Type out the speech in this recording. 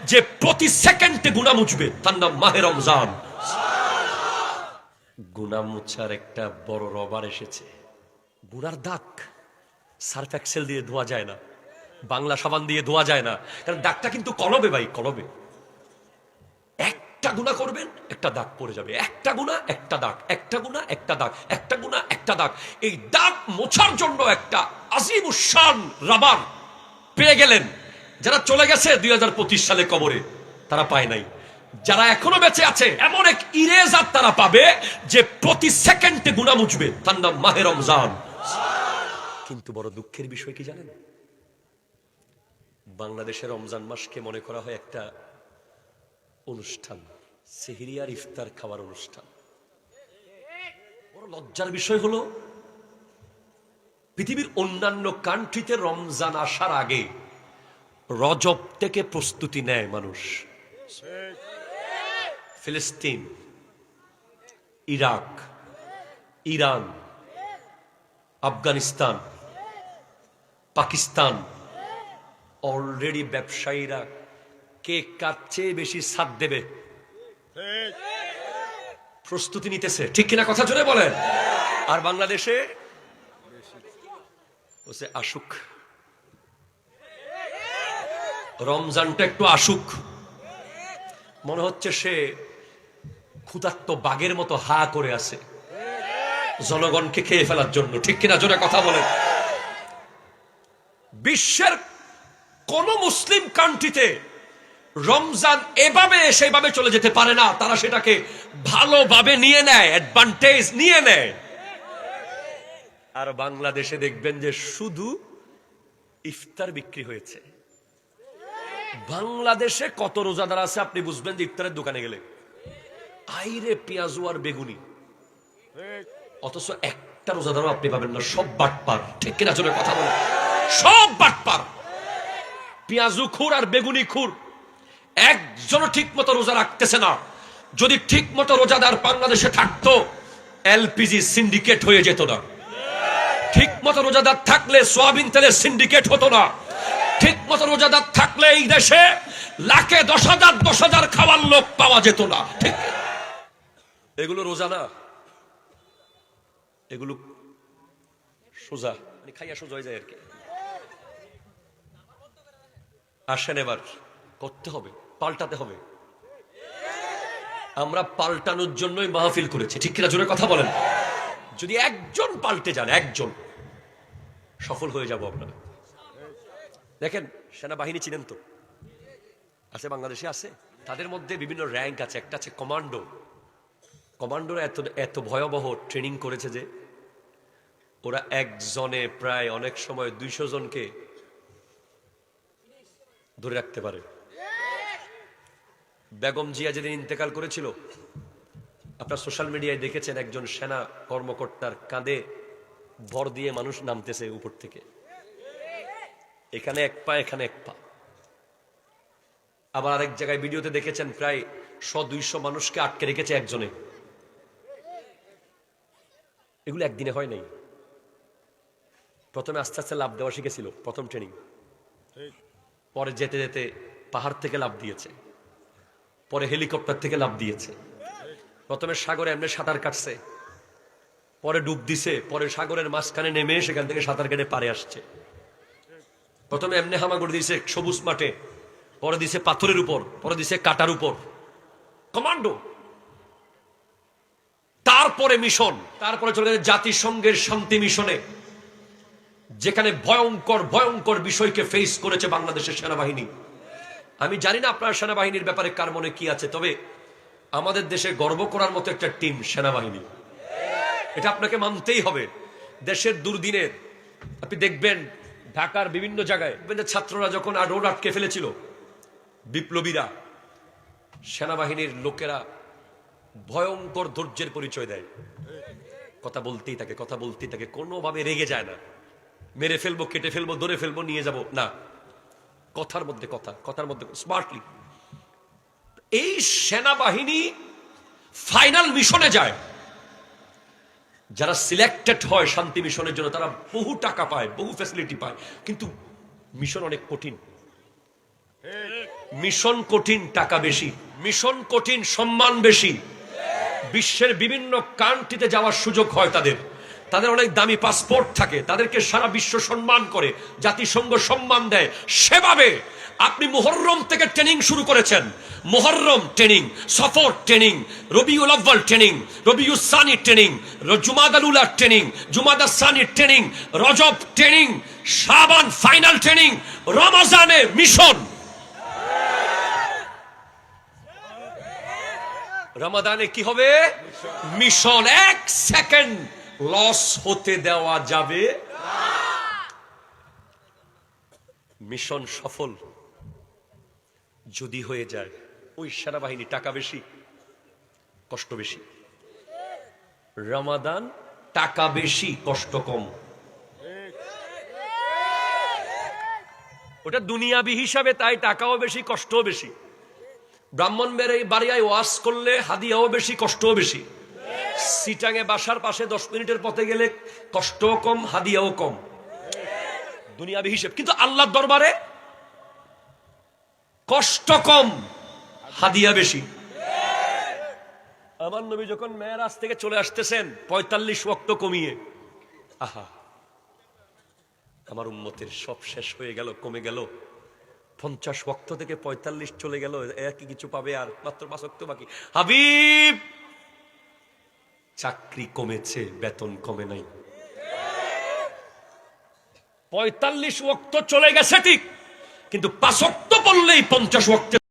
যে প্রতি সেকেন্ডে গুনাহ মুছবে, তার নাম মাহে রমজান। গুনাহ মুছার একটা বড় রবার এসেছে। গুনার দাগ সার্ফ এক্সেল দিয়ে ধোয়া যায় না, বাংলা সাবান দিয়ে ধোয়া যায় না, কারণ দাগটা কিন্তু কলবে ভাই, কলবে। একটা গুনাহ করবেন একটা দাগ পড়ে যাবে, একটা গুনাহ একটা দাগ, একটা গুনাহ একটা দাগ, একটা গুনাহ একটা দাগ। এই দাগ মোছার জন্য একটা আজিমুশ শান রাবার পেয়ে গেলেন। যারা চলে গেছে 2025 সালে কবরে, তারা পায় নাই। যারা এখনো বেঁচে আছে, এমন এক ইরেজার তারা পাবে যে প্রতি সেকেন্ডে গুনাহ মুছবে, তার নাম মাহে রমজান। কিন্তু বড় দুঃখের বিষয় কি জানেন, বাংলাদেশের রমজান মাসকে মনে করা হয় একটা অনুষ্ঠান, সেহরি আর ইফতার খাওয়ার অনুষ্ঠান। বড় লজ্জার বিষয় হলো, পৃথিবীর অন্যান্য কান্ট্রিতে রমজান আসার আগে রজব থেকে প্রস্তুতি নেয় মানুষ। ফিলিস্তিন, Iraq, Iran, Afghanistan, Pakistan, already ব্যবসায়ীরা কে কার চেয়ে বেশি ছাড় দেবে প্রস্তুতি নিতেছে, ঠিক কিনা কথা জোরে বলেন। আর বাংলাদেশে আসুক, রমজানটা একটু আসুক, মনে হচ্ছে সে ক্ষুধার্ত বাঘের মতো হা করে আছে জনগণকে খেয়ে ফেলার জন্য, ঠিক কিনা জোরে কথা বলেন। বিশ্বের কোন মুসলিম কান্ট্রিতে রমজান এভাবে সেভাবে চলে যেতে পারে না, তারা সেটাকে ভালোভাবে নিয়ে নেয়, অ্যাডভান্টেজ নিয়ে নেয়। আর বাংলাদেশে দেখবেন যে শুধু ইফতার বিক্রি হয়েছে। বাংলাদেশে কত রোজাদার আছে আপনি বুঝবেন যে ইফতারের দোকানে গেলে আইরে পেঁয়াজু আর বেগুনি, অথচ একটা রোজাদারও আপনি পাবেন না, সব বাটপার, ঠিক কিনা জোরে কথা বলে, সব বাটপার। পেঁয়াজু খুর আর বেগুনি খুর, একজনও ঠিক মতো রোজা রাখতেছে না। যদি ঠিক মতো রোজাদার বাংলাদেশে থাকতো, এলপিজি সিন্ডিকেট হয়ে যেত না। ঠিক মতো রোজাদার থাকলে সোয়াবিন তেলের সিন্ডিকেট হতো না। ঠিক মতো রোজাদার থাকলে এই দেশে লাখে 10,000 খাওয়ার লোক পাওয়া যেত না। ঠিক, এগুলো রোজা না, এগুলো সোজা, মানে খাইয়া সোজা হয়ে যায় আর কি। আসেন এবার করতে হবে, পাল্টাতে হবে। আমরা পাল্টানোর জন্যই মাহফিল করেছি, ঠিক কিনা জোরে কথা বলেন। যদি একজন পাল্টে যান, একজন, সফল হয়ে যাব আমরা। দেখেন সেনাবাহিনী চিনেন তো, আছে বাংলাদেশে আছে, তাদের মধ্যে বিভিন্ন র্যাঙ্ক আছে। একটা আছে কমান্ডো। কমান্ডোরা এত ভয়াবহ ট্রেনিং করেছে যে ওরা একজনে প্রায় অনেক সময় 200 জনকে ধরে রাখতে পারে। বেগম জিয়া যেদিন ইন্তেকাল করেছিল, আপনার সোশ্যাল মিডিয়ায় দেখেছেন একজন সেনা কর্মকর্তার কাঁধে ভর দিয়ে মানুষ নামতেছে উপর থেকে, এখানে এক পা এখানে এক পা। আবার আরেক জায়গায় ভিডিওতে দেখেছেন প্রায় 100-200 মানুষকে আটকে রেখেছে একজনে। এগুলো একদিনে হয় নাই। প্রথমে আস্তে আস্তে লাফ দেওয়া শিখেছিল, প্রথম ট্রেনিং। পরে যেতে যেতে পাহাড় থেকে লাফ দিয়েছে, পরে হেলিকপ্টার থেকে লাফ দিয়েছে। প্রথমে সাগরে এমনি সাঁতার কাটছে, পরে ডুব দিছে, পরে সাগরের মাঝখানে নেমে সেখান থেকে সাঁতার কেটে পারে আসছে। প্রথমে এমনি হামাগুড়ি দিছে সবুজ মাঠে, পরে দিছে পাথরের উপর, পরে দিছে কাটার উপর। কমান্ডো। তারপরে মিশন, তারপরে চলে গেছে জাতিসংঘের শান্তি মিশনে, যেখানে ভয়ঙ্কর ভয়ঙ্কর বিষয়কে ফেস করেছে বাংলাদেশের সেনাবাহিনী। আমি জানি না আপনার সেনাবাহিনীর ব্যাপারে কার মনে কি আছে, তবে আমাদের দেশে গর্ব করার মতো একটা টিম সেনাবাহিনী, এটা আপনাকে মানতেই হবে। দেশের দুর্দিনের আপনি দেখবেন ঢাকার বিভিন্ন জায়গায় ছাত্ররা যখন রোড আটকে ফেলেছিল, বিপ্লবীরা, সেনাবাহিনীর লোকেরা ভয়ঙ্কর ধৈর্যের পরিচয় দেয়। কথা বলতেই থাকে, কথা বলতেই থাকে, কোনোভাবে রেগে যায় না, মেরে ফেলবো, কেটে ফেলবো, ধরে ফেলবো, নিয়ে যাব না, কথার মধ্যে কথা, কথার মধ্যে স্মার্টলি। এই সেনাবাহিনী ফাইনাল মিশনে যায়। যারা সিলেক্টেড হয় শান্তি মিশনের জন্য, তারা বহু টাকা পায়, বহু ফ্যাসিলিটি পায়, কিন্তু মিশন অনেক কঠিন। মিশন কঠিন, টাকা বেশি। মিশন কঠিন, সম্মান বেশি। বিশ্বের বিভিন্ন কান্ট্রিতে যাওয়ার সুযোগ হয় তাদের। তাদের অনেক দামি পাসপোর্ট থাকে, তাদেরকে সারা বিশ্ব সম্মান করে, জাতিসংঘ সম্মান দেয়। সেভাবে আপনি মুহররম থেকে ট্রেনিং শুরু করেছেন, মুহররম ট্রেনিং, সফর training, Rabiul Awal training, রবিউস Sunny training, জুমাদাল উলা ট্রেনিং, জুমাদাস সানি ট্রেনিং, রজব ট্রেনিং, শাবান ফাইনাল ট্রেনিং, রমজানে মিশন। রমাদানে কি হবে? মিশন। এক সেকেন্ড লস হতে দেওয়া যাবে। মিশন সফল যদি হয়ে যায়, ওই সেনাবাহিনী টাকা বেশি, কষ্ট বেশি। রমাদান টাকা বেশি, কষ্ট কম। ওটা দুনিয়াবি হিসাবে, তাই টাকাও বেশি, কষ্টও বেশি। ব্রাহ্মণ বাড়িয়ায় ওয়াজ করলে হাদিয়াও বেশি, কষ্টও বেশি। সিটাঙে বাসার পাশে 10 মিনিটের পথে গেলে কষ্টও কম, হাদিয়াও কম, দুনিয়াবি হিসেব। কিন্তু আল্লাহর দরবারে কষ্ট কম, হাদিয়া বেশি। আমার নবী যখন মেরাজ থেকে চলে আসতেছেন 45 ওয়াক্ত কমিয়ে, আহা, আমার উম্মতের সব শেষ হয়ে গেল, কমে গেল। 50 ওয়াক্ত থেকে 45 চলে গেল, একই কিছু পাবে, আর মাত্র 5 ওয়াক্ত বাকি। হাবিব, চাকরি কমেছে, বেতন কমে নাই। 45 ওয়াক্ত চলে গেছে ঠিক, কিন্তু 5 ওয়াক্ত পড়লেই 50 ওয়াক্ত